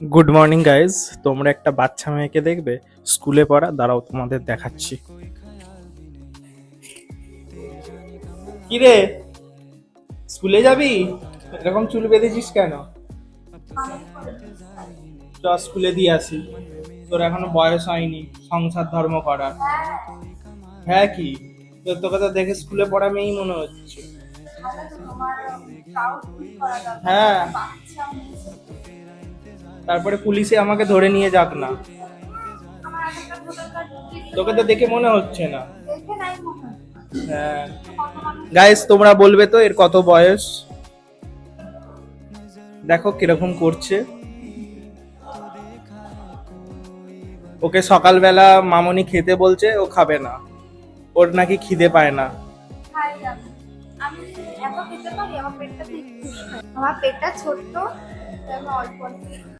Good morning guys. তোমরা একটা বাচ্চা মেয়েকে দেখবে স্কুলে পড়া, দাঁড়াও তোমাদের দেখাচ্ছি। কি রে, স্কুলে যাবি? এরকম চুল বেঁধেছিস কেন? চ স্কুলে দিয়ে আসি, তোর এখনো বয়স হয়নি সংসার ধর্ম করার। হ্যাঁ কি, তোকে তো দেখে স্কুলে পড়া মেয়েই মনে হচ্ছে। হ্যাঁ, তারপরে পুলিশে আমাকে ধরে নিয়ে যাক না, তোকে তো দেখে মনে হচ্ছে না। হ্যাঁ গাইস, তোমরা বলবে তো এর কত বয়স? দেখো কিরকম করছে। ওকে সকালবেলা মামনি খেতে বলছে, ও খাবে না, ওর নাকি খিদে পায় না। আমি এত খেতে পারি, আমার পেটটা ঠিক, আমার পেটটা ছোট্ট, তাই আমি অল্প অল্প